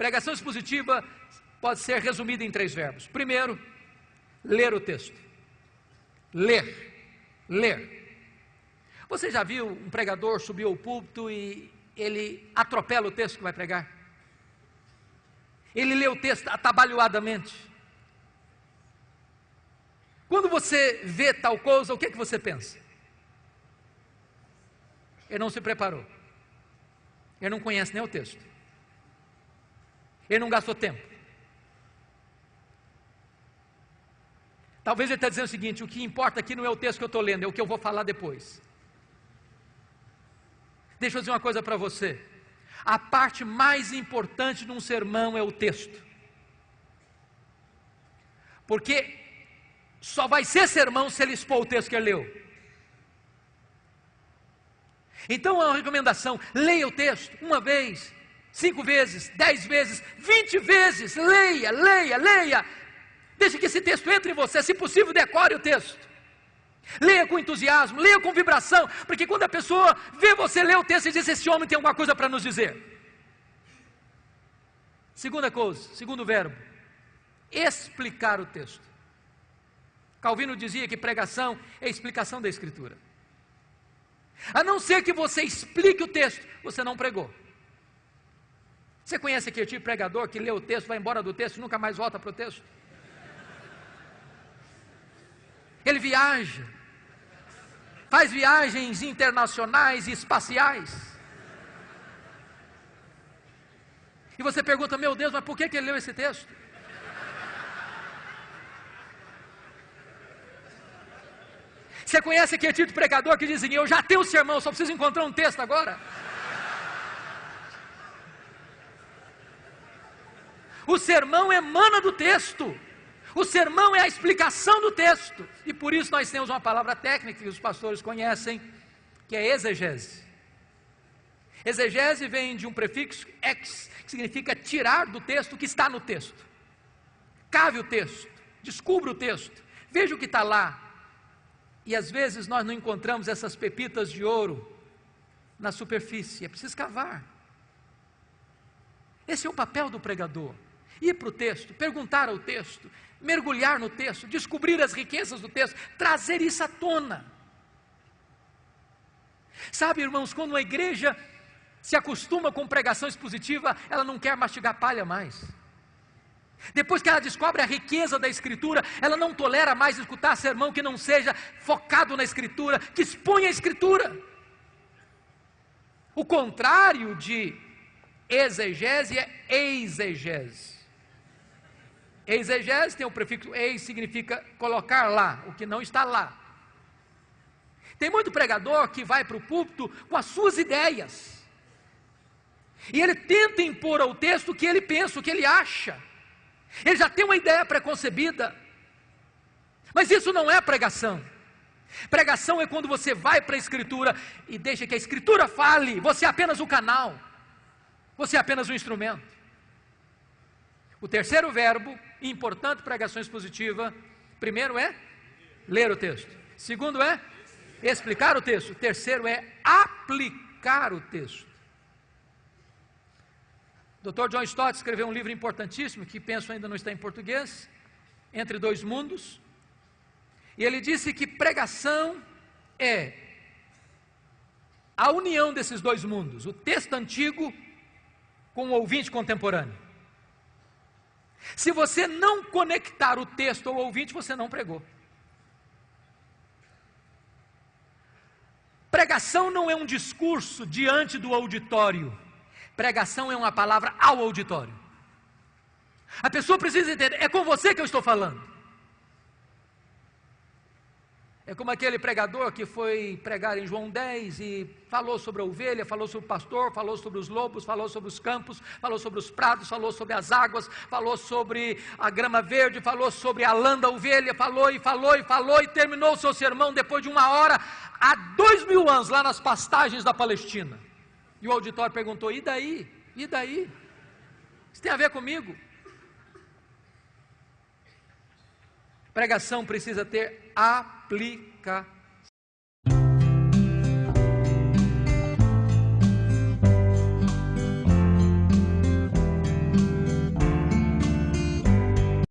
Pregação expositiva pode ser resumida em 3 verbos. Primeiro, ler o texto. Ler. Você já viu um pregador subir ao púlpito e ele atropela o texto que vai pregar? Ele lê o texto atabalhoadamente. Quando você vê tal coisa, o que é que você pensa? Ele não se preparou. Ele não conhece nem o texto. Ele não gastou tempo. Talvez ele está dizendo o seguinte: o que importa aqui não é o texto que eu estou lendo, é o que eu vou falar depois. Deixa eu dizer uma coisa para você. A parte mais importante de um sermão é o texto. Porque só vai ser sermão se ele expor o texto que ele leu. Então é uma recomendação: leia o texto 1 vez, 5 vezes, 10 vezes, 20 vezes. Leia. Deixe que esse texto entre em você. Se possível, decore o texto. Leia com entusiasmo, leia com vibração, porque quando a pessoa vê você ler o texto e diz: esse homem tem alguma coisa para nos dizer. Segunda coisa, segundo verbo, explicar o texto. Calvino dizia que pregação é explicação da Escritura. A não ser que você explique o texto, você não pregou. Você conhece aquele tipo de pregador que lê o texto, vai embora do texto e nunca mais volta para o texto? Ele viaja, faz viagens internacionais e espaciais. E você pergunta: meu Deus, mas por que ele leu esse texto? Você conhece aquele tipo de pregador que diz assim: eu já tenho o sermão, só preciso encontrar um texto agora? O sermão emana do texto. O sermão é a explicação do texto. E por isso nós temos uma palavra técnica que os pastores conhecem, que é exegese. Exegese vem de um prefixo ex, que significa tirar do texto o que está no texto. Cave o texto, descubra o texto, veja o que está lá. E às vezes nós não encontramos essas pepitas de ouro na superfície, é preciso cavar. Esse é o papel do pregador: ir para o texto, perguntar ao texto, mergulhar no texto, descobrir as riquezas do texto, trazer isso à tona. Sabe, irmãos, quando uma igreja se acostuma com pregação expositiva, ela não quer mastigar palha mais. Depois que ela descobre a riqueza da Escritura, ela não tolera mais escutar sermão que não seja focado na Escritura, que exponha a Escritura. O contrário de exegese é exegese. Exegese tem o prefixo eis, significa colocar lá, o que não está lá. Tem muito pregador que vai para o púlpito com as suas ideias, e ele tenta impor ao texto o que ele pensa, o que ele acha. Ele já tem uma ideia preconcebida, mas isso não é pregação. Pregação é quando você vai para a Escritura e deixa que a Escritura fale, você é apenas o canal, você é apenas um instrumento. O terceiro verbo, importante pregação expositiva: primeiro é ler o texto, segundo é explicar o texto, terceiro é aplicar o texto. Dr. John Stott escreveu um livro importantíssimo, que penso ainda não está em português, Entre Dois Mundos, e ele disse que pregação é a união desses dois mundos, o texto antigo com o ouvinte contemporâneo. Se você não conectar o texto ao ouvinte, você não pregou. Pregação não é um discurso diante do auditório. Pregação é uma palavra ao auditório. A pessoa precisa entender: é com você que eu estou falando. É como aquele pregador que foi pregar em João 10 e falou sobre a ovelha, falou sobre o pastor, falou sobre os lobos, falou sobre os campos, falou sobre os prados, falou sobre as águas, falou sobre a grama verde, falou sobre a lã da ovelha, falou e terminou o seu sermão depois de 1 hora, há 2000 anos, lá nas pastagens da Palestina. E o auditório perguntou: e daí? E daí? Isso tem a ver comigo? Pregação precisa ter aplicação.